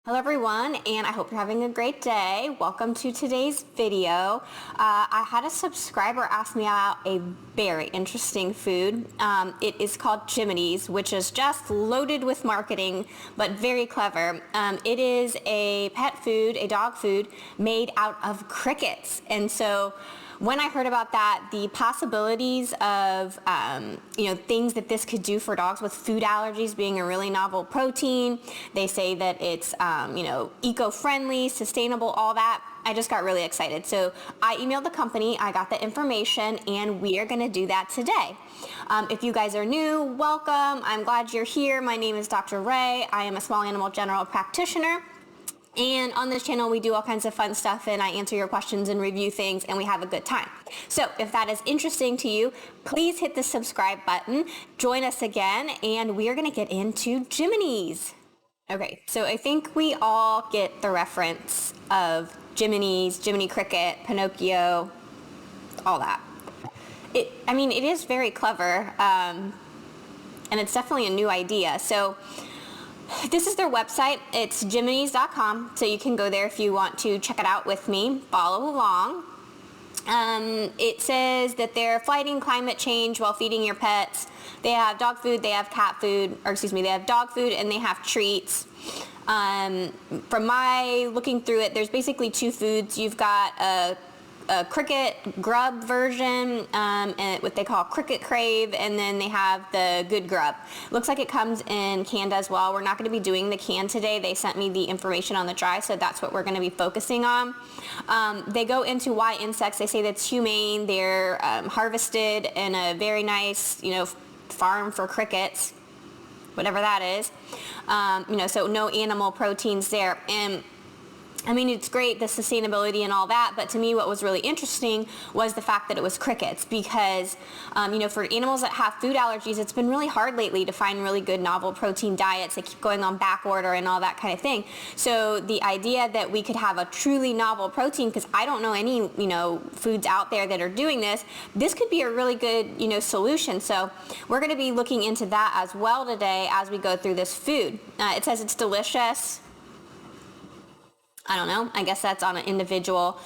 Hello everyone, and I hope you're having a great day. Welcome to today's video. I had a subscriber ask me about a very interesting food. It is called Jiminy's, which is just loaded with marketing, but very clever. It is a pet food, a dog food, made out of crickets. And so when I heard about that, the possibilities of things that this could do for dogs with food allergies, being a really novel protein, they say that it's eco-friendly, sustainable, all that. I just got really excited. So I emailed the company, I got the information, and we are going to do that today. If you guys are new, welcome. I'm glad you're here. My name is Dr. Ray. I am a small animal general practitioner. And on this channel, we do all kinds of fun stuff, and I answer your questions and review things, and we have a good time. So if that is interesting to you, please hit the subscribe button, join us again, and we are going to get into Jiminy's. Okay, so I think we all get the reference of Jiminy's, Jiminy Cricket, Pinocchio, all that. It is very clever, and it's definitely a new idea. So this is their website. It's jiminys.com, so you can go there if you want to check it out with me. Follow along. It says that they're fighting climate change while feeding your pets. They have dog food, they have cat food, they have dog food and they have treats. From my looking through it, there's basically two foods. You've got a cricket Grub version, and what they call cricket Crave, and then they have the good Grub. Looks like it comes in canned as well. We're not going to be doing the can today. They sent me the information on the dry, so that's what we're going to be focusing on. They go into why insects. They say that's humane. They're harvested in a very nice, farm for crickets, whatever that is. So no animal proteins there. And it's great, the sustainability and all that, but to me what was really interesting was the fact that it was crickets because, for animals that have food allergies, it's been really hard lately to find really good novel protein diets. They keep going on back order and all that kind of thing. So the idea that we could have a truly novel protein, because I don't know any, foods out there that are doing this could be a really good, solution. So we're going to be looking into that as well today as we go through this food. It says it's delicious. I don't know. I guess that's on an individual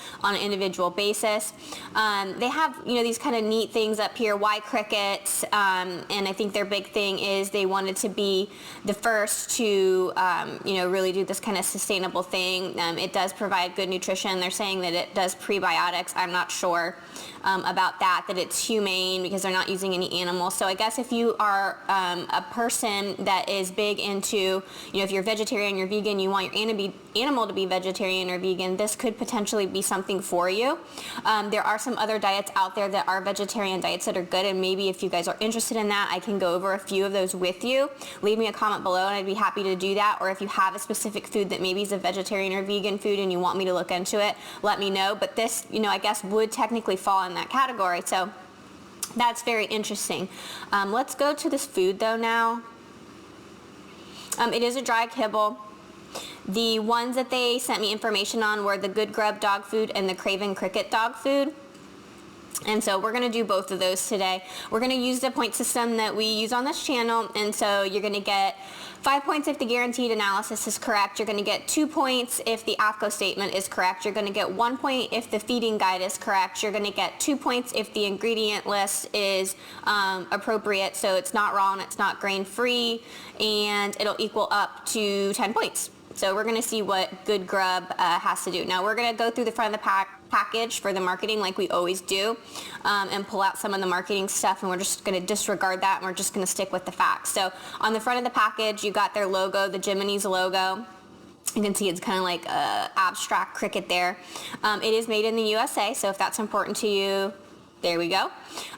basis. They have, these kind of neat things up here. Why crickets? And I think their big thing is they wanted to be the first to, really do this kind of sustainable thing. It does provide good nutrition. They're saying that it does prebiotics. I'm not sure about that it's humane because they're not using any animals. So I guess if you are a person that is big into, if you're vegetarian, you're vegan, you want your animal to be vegetarian or vegan, this could potentially be something for you. There are some other diets out there that are vegetarian diets that are good, and maybe if you guys are interested in that, I can go over a few of those with you. Leave me a comment below and I'd be happy to do that. Or if you have a specific food that maybe is a vegetarian or vegan food and you want me to look into it, let me know. But this, I guess would technically fall in that category. So that's very interesting. Let's go to this food though now. It is a dry kibble. The ones that they sent me information on were the Good Grub dog food and the Crave Cricket dog food. And so we're going to do both of those today. We're going to use the point system that we use on this channel. And so you're going to get 5 points if the guaranteed analysis is correct. You're going to get 2 points if the AFCO statement is correct. You're going to get 1 point if the feeding guide is correct. You're going to get 2 points if the ingredient list is appropriate. So it's not raw and it's not grain-free. And it'll equal up to 10 points. So we're going to see what Good Grub has to do. Now we're going to go through the front of the package for the marketing like we always do, and pull out some of the marketing stuff, and we're just going to disregard that and we're just going to stick with the facts. So on the front of the package, you got their logo, the Jiminy's logo. You can see it's kind of like a abstract cricket there. It is made in the USA, so if that's important to you, there we go.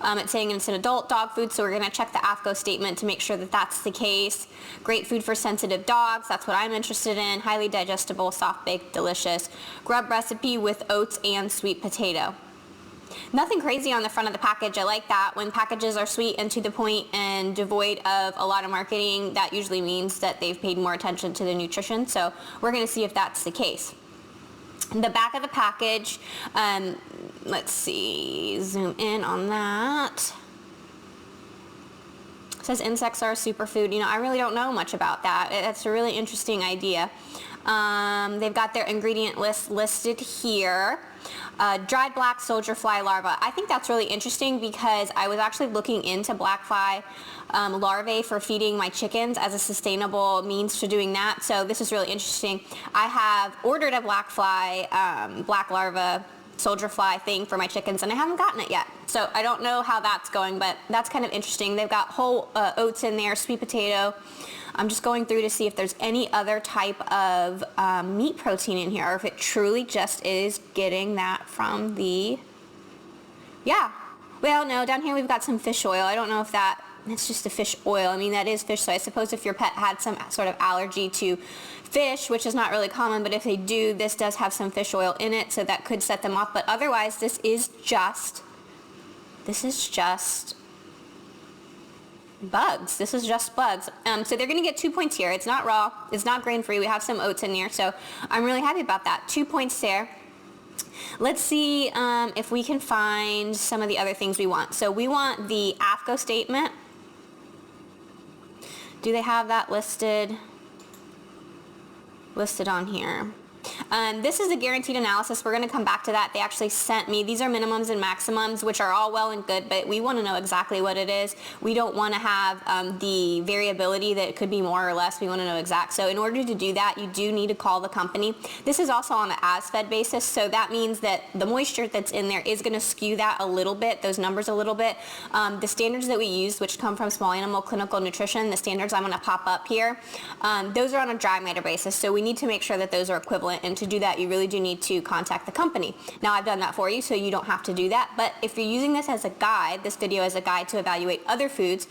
It's saying it's an adult dog food, so we're going to check the AFCO statement to make sure that that's the case. Great food for sensitive dogs. That's what I'm interested in. Highly digestible, soft-baked, delicious. Grub recipe with oats and sweet potato. Nothing crazy on the front of the package. I like that. When packages are sweet and to the point and devoid of a lot of marketing, that usually means that they've paid more attention to the nutrition. So we're going to see if that's the case. The back of the package, let's see, zoom in on that. says insects are a superfood. You know, I really don't know much about that. That's a really interesting idea. They've got their ingredient list listed here. Dried black soldier fly larva. I think that's really interesting because I was actually looking into black fly larvae for feeding my chickens as a sustainable means to doing that. So this is really interesting. I have ordered a black larva soldier fly thing for my chickens, and I haven't gotten it yet. So I don't know how that's going, but that's kind of interesting. They've got whole oats in there, sweet potato. I'm just going through to see if there's any other type of meat protein in here, or if it truly just is getting that from the, yeah. Well, no, down here we've got some fish oil. I don't know if it's just a fish oil. I mean, that is fish, so I suppose if your pet had some sort of allergy to fish, which is not really common, but if they do, this does have some fish oil in it, so that could set them off. But otherwise, this is just bugs. This is just bugs. So they're gonna get 2 points here. It's not raw, it's not grain-free. We have some oats in there, so I'm really happy about that. 2 points there. Let's see if we can find some of the other things we want. So we want the AFCO statement. Do they have that listed on here? This is a guaranteed analysis. We're going to come back to that. They actually sent me, these are minimums and maximums, which are all well and good, but we want to know exactly what it is. We don't want to have the variability that it could be more or less. We want to know exact. So in order to do that, you do need to call the company. This is also on an as-fed basis, so that means that the moisture that's in there is going to skew that a little bit, those numbers a little bit. The standards that we use, which come from Small Animal Clinical Nutrition, the standards I'm going to pop up here, those are on a dry matter basis, so we need to make sure that those are equivalent. And to do that, you really do need to contact the company. Now, I've done that for you, so you don't have to do that. But if you're using this as a guide, this video as a guide to evaluate other foods,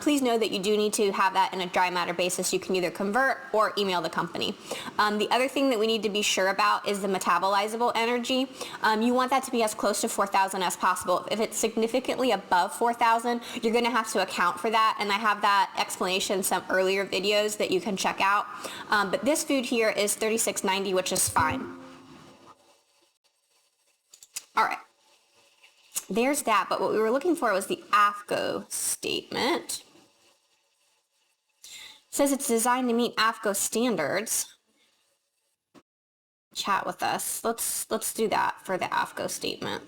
please know that you do need to have that in a dry matter basis. You can either convert or email the company. The other thing that we need to be sure about is the metabolizable energy. You want that to be as close to 4,000 as possible. If it's significantly above 4,000, you're going to have to account for that. And I have that explanation in some earlier videos that you can check out. But this food here is $36.90, which is fine. All right, there's that, but what we were looking for was the AFCO statement. It says it's designed to meet AFCO standards. Chat with us. Let's do that for the AFCO statement.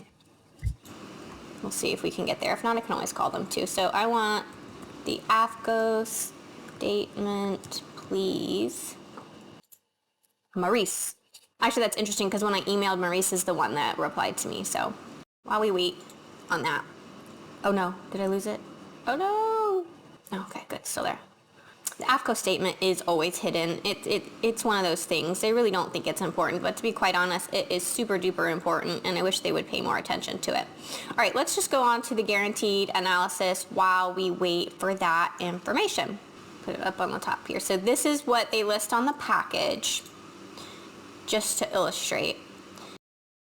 We'll see if we can get there. If not, I can always call them too. So I want the AFCO statement, please. Maurice. Actually, that's interesting because when I emailed, Maurice is the one that replied to me. So while we wait on that. Oh no, did I lose it? Oh no. Okay, good, still there. The AFCO statement is always hidden. It's one of those things. They really don't think it's important, but to be quite honest, it is super duper important, and I wish they would pay more attention to it. All right, let's just go on to the guaranteed analysis while we wait for that information. Put it up on the top here. So this is what they list on the package. Just to illustrate,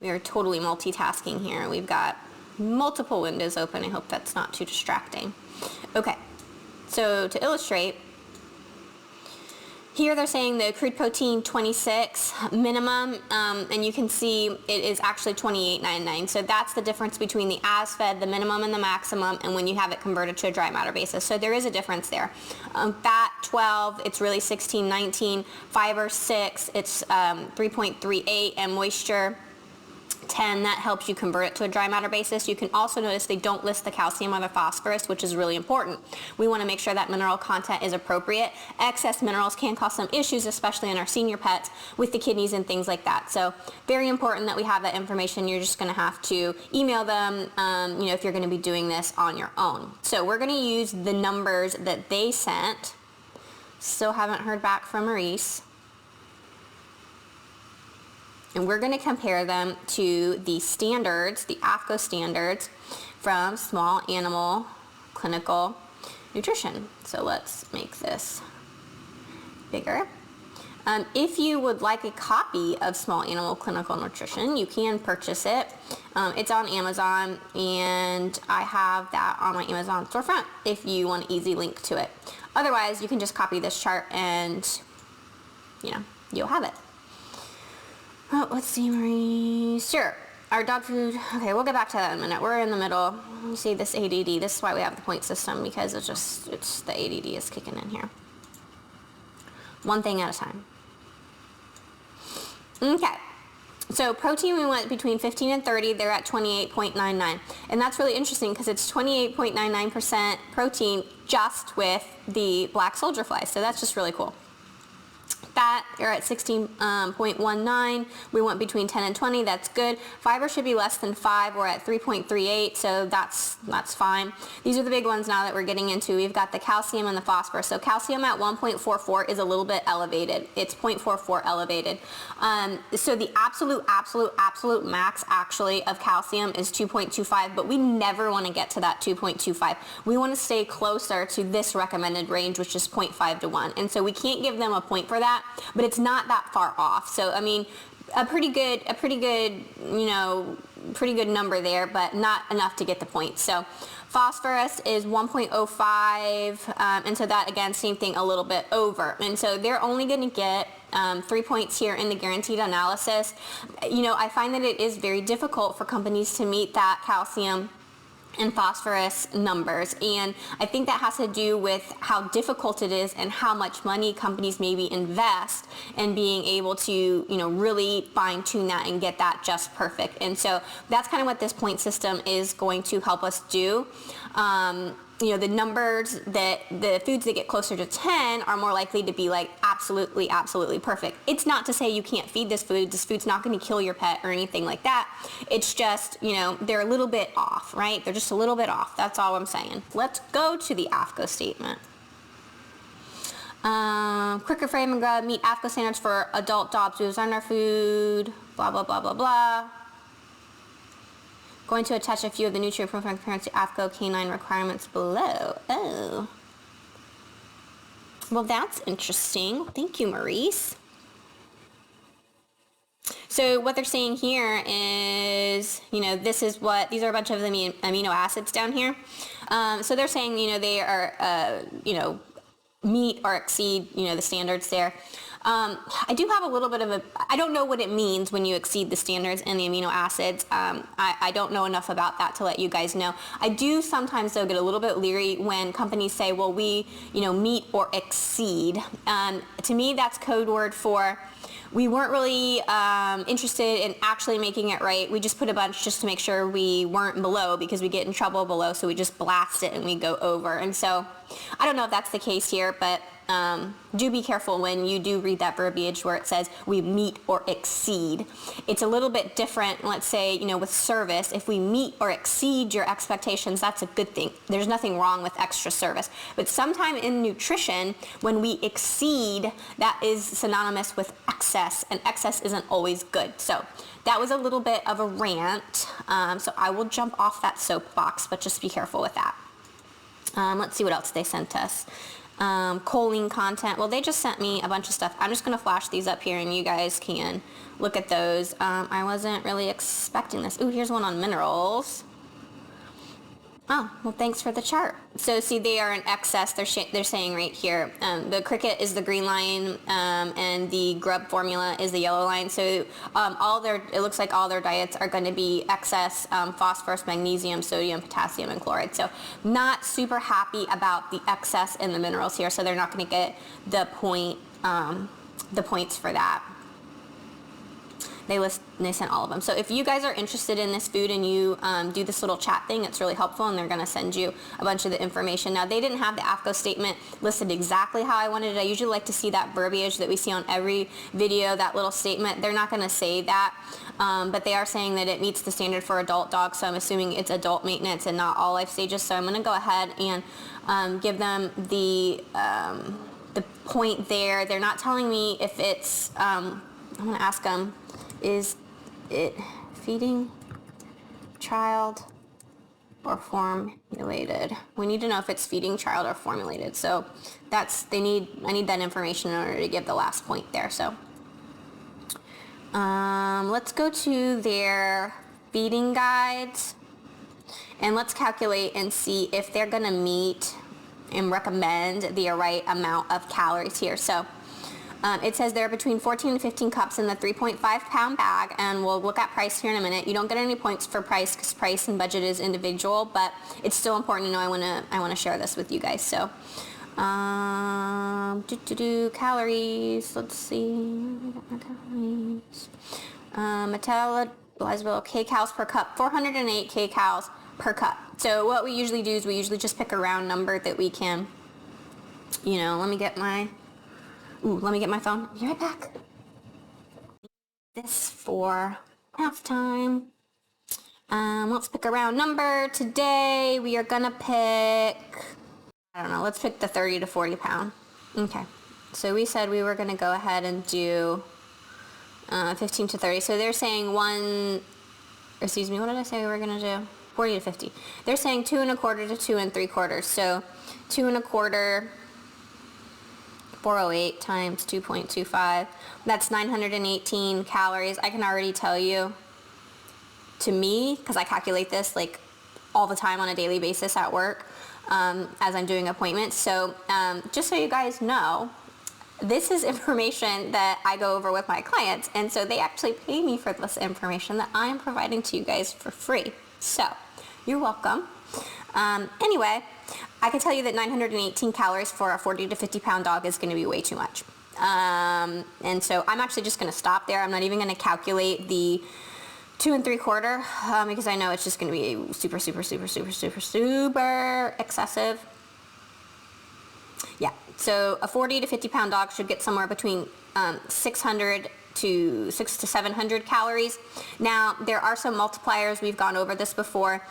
we are totally multitasking here. We've got multiple windows open. I hope that's not too distracting. Okay, so to illustrate, here they're saying the crude protein 26 minimum, and you can see it is actually $28.99. So that's the difference between the as-fed, the minimum and the maximum, and when you have it converted to a dry matter basis. So there is a difference there. Fat 12, it's really 16.19. Fiber 6, it's 3.38, and moisture 10, that helps you convert it to a dry matter basis. You can also notice they don't list the calcium or the phosphorus, which is really important. We want to make sure that mineral content is appropriate. Excess minerals can cause some issues, especially in our senior pets with the kidneys and things like that. So very important that we have that information. You're just going to have to email them, if you're going to be doing this on your own. So we're going to use the numbers that they sent. Still haven't heard back from Maurice. And we're going to compare them to the standards, the AFCO standards from Small Animal Clinical Nutrition. So let's make this bigger. If you would like a copy of Small Animal Clinical Nutrition, you can purchase it. It's on Amazon, and I have that on my Amazon storefront if you want an easy link to it. Otherwise, you can just copy this chart and, you'll have it. Oh, let's see, Marie. Sure. our dog food, okay, we'll get back to that in a minute. We're in the middle. You see this ADD, this is why we have the point system, because it's the ADD is kicking in here. One thing at a time. Okay. So protein, we went between 15 and 30. They're at 28.99. And that's really interesting because it's 28.99% protein just with the black soldier flies. So that's just really cool. Fat, you're at 16.19. We went between 10 and 20. That's good. Fiber should be less than 5. We're at 3.38, so that's fine. These are the big ones now that we're getting into. We've got the calcium and the phosphorus. So calcium at 1.44 is a little bit elevated. It's 0.44 elevated. So the absolute max actually of calcium is 2.25, but we never want to get to that 2.25. We want to stay closer to this recommended range, which is 0.5 to 1. And so we can't give them a point for that, but it's not that far off. So I mean, a pretty good, you know, pretty good number there, but not enough to get the point. So phosphorus is 1.05, and so that again, same thing, a little bit over. And so they're only going to get 3 points here in the guaranteed analysis. You know, I find that it is very difficult for companies to meet that calcium and phosphorus numbers, and I think that has to do with how difficult it is and how much money companies maybe invest in being able to, you know, really fine tune that and get that just perfect. And so that's kind of what this point system is going to help us do. You know, the numbers that the foods that get closer to 10 are more likely to be like absolutely perfect. It's not to say you can't feed this food. This food's not going to kill your pet or anything like that. It's just, you know, they're a little bit off, right? They're just a little bit off. That's all I'm saying. Let's go to the AAFCO statement. Cricket Frame and Grub meet AAFCO standards for adult dogs who design our food, blah, blah, blah, blah, blah. Going to attach a few of the nutrient profile comparison to AAFCO canine requirements below. Oh. Well, that's interesting. Thank you, Maurice. So what they're saying here is, you know, these are a bunch of the amino acids down here. So they're saying, you know, they are, you know, meet or exceed, you know, the standards there. I do have a little bit of I don't know what it means when you exceed the standards and the amino acids. I don't know enough about that to let you guys know. I do sometimes, though, get a little bit leery when companies say, well, we, you know, meet or exceed. To me, that's code word for we weren't really interested in actually making it right. We just put a bunch just to make sure we weren't below, because we get in trouble below, so we just blast it and we go over. And so I don't know if that's the case here, but do be careful when you do read that verbiage where it says we meet or exceed. It's a little bit different, let's say, you know, with service. If we meet or exceed your expectations, that's a good thing. There's nothing wrong with extra service. But sometime in nutrition, when we exceed, that is synonymous with excess, and excess isn't always good. So that was a little bit of a rant. So I will jump off that soapbox, but just be careful with that. Let's see what else they sent us. Choline content. Well, they just sent me a bunch of stuff. I'm just going to flash these up here and you guys can look at those. I wasn't really expecting this. Ooh, here's one on minerals. Oh, well, thanks for the chart. So see, they are in excess. They're saying right here. The cricket is the green line, and the Grub formula is the yellow line. So it looks like all their diets are going to be excess phosphorus, magnesium, sodium, potassium, and chloride. So not super happy about the excess in the minerals here. So they're not going to get the points for that. They sent all of them. So if you guys are interested in this food and you do this little chat thing, it's really helpful, and they're going to send you a bunch of the information. Now, they didn't have the AAFCO statement listed exactly how I wanted it. I usually like to see that verbiage that we see on every video, that little statement. They're not going to say that, but they are saying that it meets the standard for adult dogs, so I'm assuming it's adult maintenance and not all life stages. So I'm going to go ahead and give them the point there. They're not telling me if it's, I'm going to ask them, is it feeding child or formulated? We need to know if it's feeding child or formulated. So I need that information in order to give the last point there. So let's go to their feeding guides and let's calculate and see if they're going to meet and recommend the right amount of calories here. So It says there are between 14 and 15 cups in the 3.5 pound bag, and we'll look at price here in a minute. You don't get any points for price because price and budget is individual, but it's still important to know. I want to share this with you guys. So, calories. Let's see. Calories. Metabolizable kcals per cup. 408 kcals per cup. So what we usually do is we usually just pick a round number that we can. Let me get my phone. Be right back. This for halftime. Let's pick a round number. Today we are gonna pick, I don't know, let's pick the 30 to 40 pound. Okay. So we said we were gonna go ahead and do 15 to 30. So they're saying what did I say we were gonna do? 40 to 50. They're saying 2 1/4 to 2 3/4. So 2 1/4, 408 times 2.25. That's 918 calories. I can already tell you, to me, because I calculate this like all the time on a daily basis at work as I'm doing appointments. So just so you guys know, this is information that I go over with my clients, and so they actually pay me for this information that I am providing to you guys for free. So you're welcome. Anyway, I can tell you that 918 calories for a 40 to 50 pound dog is going to be way too much. And so I'm actually just going to stop there. I'm not even going to calculate the 2 3/4 because I know it's just going to be super, super, super, super, super, super excessive. Yeah, so a 40 to 50 pound dog should get somewhere between 600 to 600 to 700 calories. Now, there are some multipliers. We've gone over this before.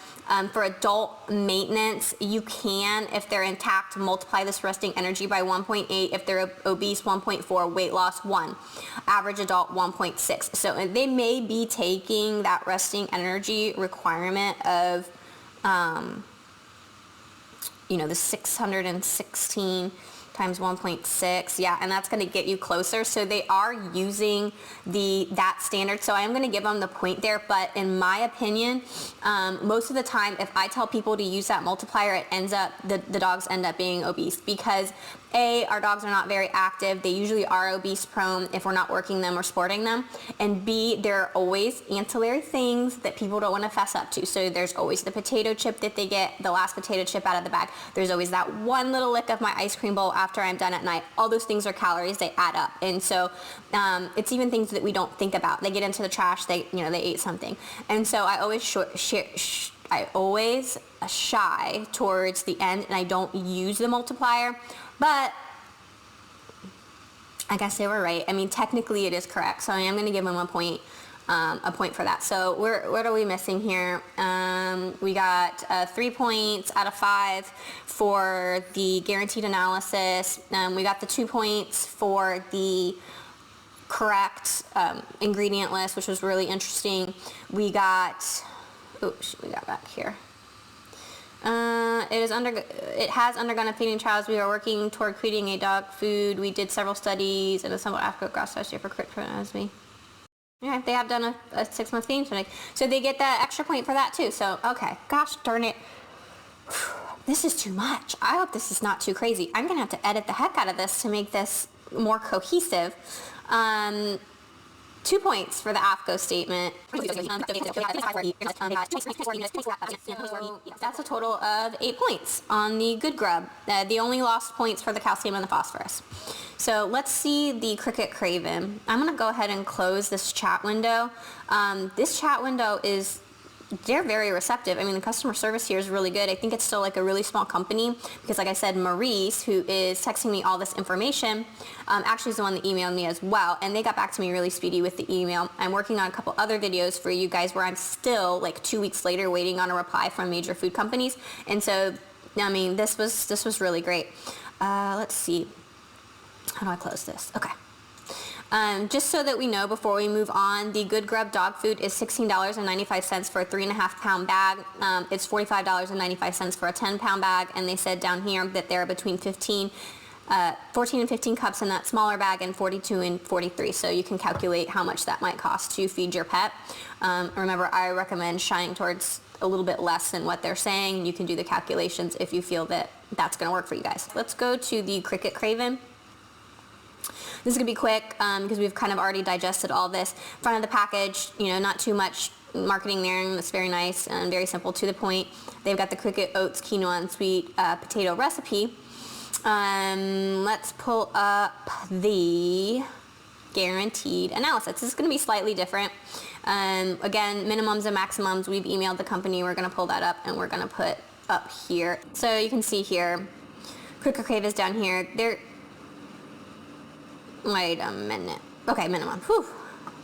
For adult maintenance, you can, if they're intact, multiply this resting energy by 1.8. If they're obese, 1.4. Weight loss, 1. Average adult, 1.6. So they may be taking that resting energy requirement of, the 616 times 1.6, yeah, and that's going to get you closer. So they are using that standard. So I am going to give them the point there, but in my opinion, most of the time, if I tell people to use that multiplier, it ends up the dogs end up being obese because A, our dogs are not very active. They usually are obese prone if we're not working them or sporting them. And B, there are always ancillary things that people don't want to fess up to. So there's always the potato chip that they get, the last potato chip out of the bag. There's always that one little lick of my ice cream bowl after I'm done at night. All those things are calories. They add up. And so it's even things that we don't think about. They get into the trash. They ate something. And so I always shy towards the end, and I don't use the multiplier. But I guess they were right. I mean, technically it is correct. So I am going to give them a point for that. So what are we missing here? We got 3 points out of 5 for the guaranteed analysis. We got the 2 points for the correct ingredient list, which was really interesting. We got back here. It has undergone a feeding trials. We are working toward creating a dog food. We did several studies and a somewhat Africa grass last year for asthma. Yeah, they have done a 6-month feeding clinic. So they get that extra point for that too. So, okay. Gosh darn it. This is too much. I hope this is not too crazy. I'm going to have to edit the heck out of this to make this more cohesive. 2 points for the AFCO statement. That's a total of 8 points on the good Grub. The only lost points for the calcium and the phosphorus. So let's see the Cricket Craven. I'm going to go ahead and close this chat window. This chat window they're very receptive. I mean, the customer service here is really good. I think it's still like a really small company because, like I said, Maurice, who is texting me all this information, actually is the one that emailed me as well, and they got back to me really speedy with the email. I'm working on a couple other videos for you guys where I'm still like 2 weeks later waiting on a reply from major food companies, and so, I mean, this was really great. Let's see. How do I close this? Okay. Just so that we know before we move on, the Good Grub dog food is $16.95 for a 3.5 pound bag. It's $45.95 for a 10 pound bag, and they said down here that there are between 14 and 15 cups in that smaller bag and 42 and 43, so you can calculate how much that might cost to feed your pet. Remember, I recommend shying towards a little bit less than what they're saying. You can do the calculations if you feel that that's going to work for you guys. Let's go to the Cricket Craven. This is going to be quick because we've kind of already digested all this. Front of the package, you know, not too much marketing there, and it's very nice and very simple, to the point. They've got the cricket, oats, quinoa, and sweet potato recipe. Let's pull up the guaranteed analysis. This is going to be slightly different. Again, minimums and maximums, we've emailed the company. We're going to pull that up and we're going to put up here. So you can see here, Cricket Crave is down here. Wait a minute. Okay, minimum. Whew.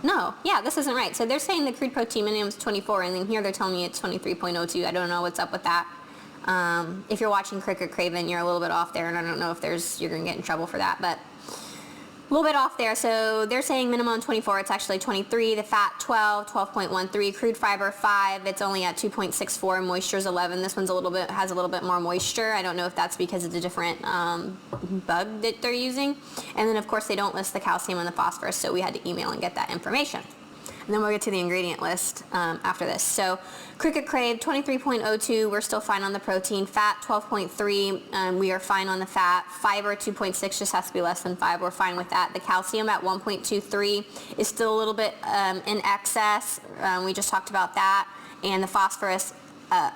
No, yeah, this isn't right. So they're saying the crude protein minimum is 24, and then here they're telling me it's 23.02. I don't know what's up with that. If you're watching Cricket Crave, then you're a little bit off there, and I don't know if you're going to get in trouble for that, but a little bit off there. So they're saying minimum 24, it's actually 23. The fat 12, 12.13. Crude fiber 5, it's only at 2.64. Moisture's 11. This one's has a little bit more moisture. I don't know if that's because it's a different bug that they're using. And then of course they don't list the calcium and the phosphorus, so we had to email and get that information. And then we'll get to the ingredient list after this. So Cricket Crave 23.02, we're still fine on the protein. Fat 12.3, we are fine on the fat. Fiber 2.6, just has to be less than 5, we're fine with that. The calcium at 1.23 is still a little bit in excess. We just talked about that. And the phosphorus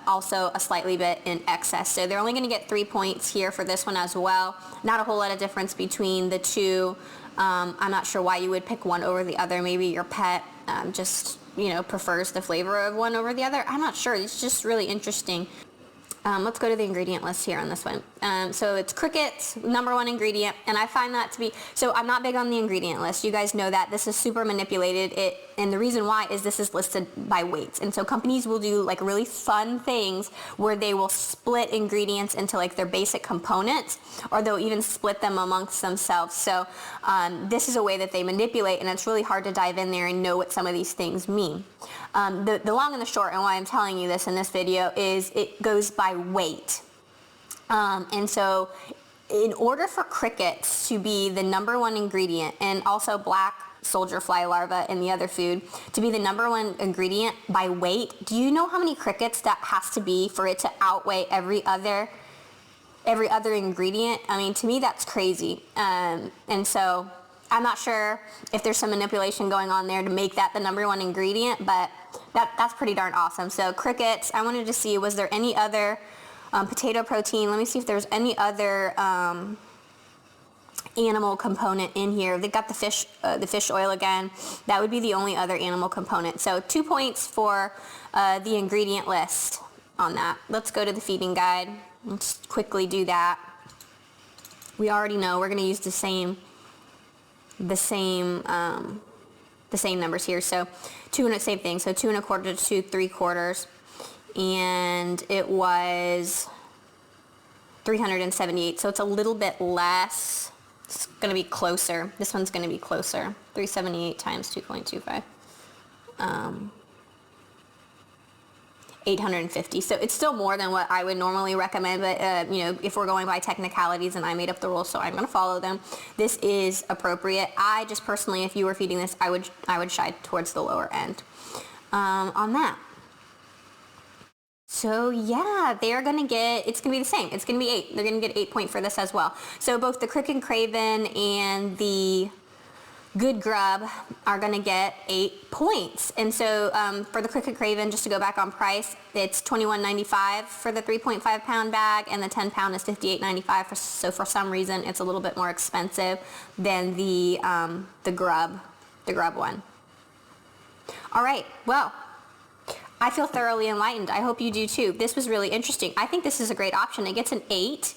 also a slightly bit in excess. So they're only going to get 3 points here for this one as well. Not a whole lot of difference between the two. I'm not sure why you would pick one over the other. Maybe your pet just, you know, prefers the flavor of one over the other. I'm not sure. It's just really interesting. Let's go to the ingredient list here on this one. So it's crickets, #1 ingredient, and I find that to be, so I'm not big on the ingredient list. You guys know that. This is super manipulated. And the reason why is this is listed by weights. And so companies will do like really fun things where they will split ingredients into like their basic components, or they'll even split them amongst themselves. So this is a way that they manipulate, and it's really hard to dive in there and know what some of these things mean. The long and the short, and why I'm telling you this in this video, is it goes by weight. And so in order for crickets to be the #1 ingredient, and also black soldier fly larva in the other food, to be the #1 ingredient by weight, do you know how many crickets that has to be for it to outweigh every other ingredient? I mean, to me that's crazy. And so I'm not sure if there's some manipulation going on there to make that the #1 ingredient, but that's pretty darn awesome. So crickets, I wanted to see, was there any other potato protein? Let me see if there's any other animal component in here. They've got the fish oil again. That would be the only other animal component. So 2 points for the ingredient list on that. Let's go to the feeding guide. Let's quickly do that. We already know we're going to use the same numbers here. So same thing. So 2 1/4 to 2 3/4, and it was 378. So it's a little bit less. It's going to be closer. This one's going to be closer. 378 times 2.25. 850. So it's still more than what I would normally recommend, but you know, if we're going by technicalities, and I made up the rules, so I'm going to follow them. This is appropriate. I just personally, if you were feeding this, I would shy towards the lower end on that. So yeah, they are going to get, it's going to be the same. It's going to be 8. They're going to get 8 points for this as well. So both the Cricket Craven and the Good Grub are going to get 8 points. And so for the Cricket Craven, just to go back on price, it's $21.95 for the 3.5 pound bag, and the 10 pound is $58.95. So for some reason, it's a little bit more expensive than the Grub one. All right, well, I feel thoroughly enlightened. I hope you do too. This was really interesting. I think this is a great option. It gets an 8.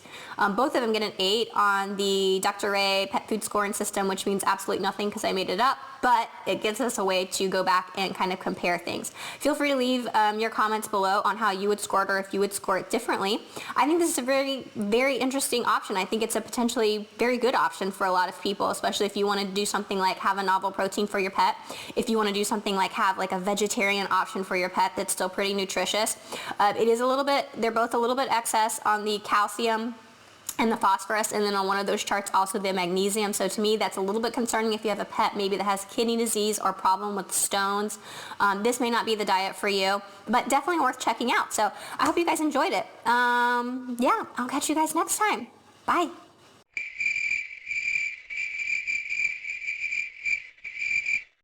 Both of them get an 8 on the Dr. Ray pet food scoring system, which means absolutely nothing because I made it up, but it gives us a way to go back and kind of compare things. Feel free to leave your comments below on how you would score it, or if you would score it differently. I think this is a very, very interesting option. I think it's a potentially very good option for a lot of people, especially if you want to do something like have a novel protein for your pet. If you want to do something like have like a vegetarian option for your pet that's still pretty nutritious. It is a little bit, they're both a little bit excess on the calcium and the phosphorus, and then on one of those charts also the magnesium. So to me that's a little bit concerning if you have a pet maybe that has kidney disease or problem with stones. This may not be the diet for you, but definitely worth checking out. So I hope you guys enjoyed it. Yeah, I'll catch you guys next time. Bye.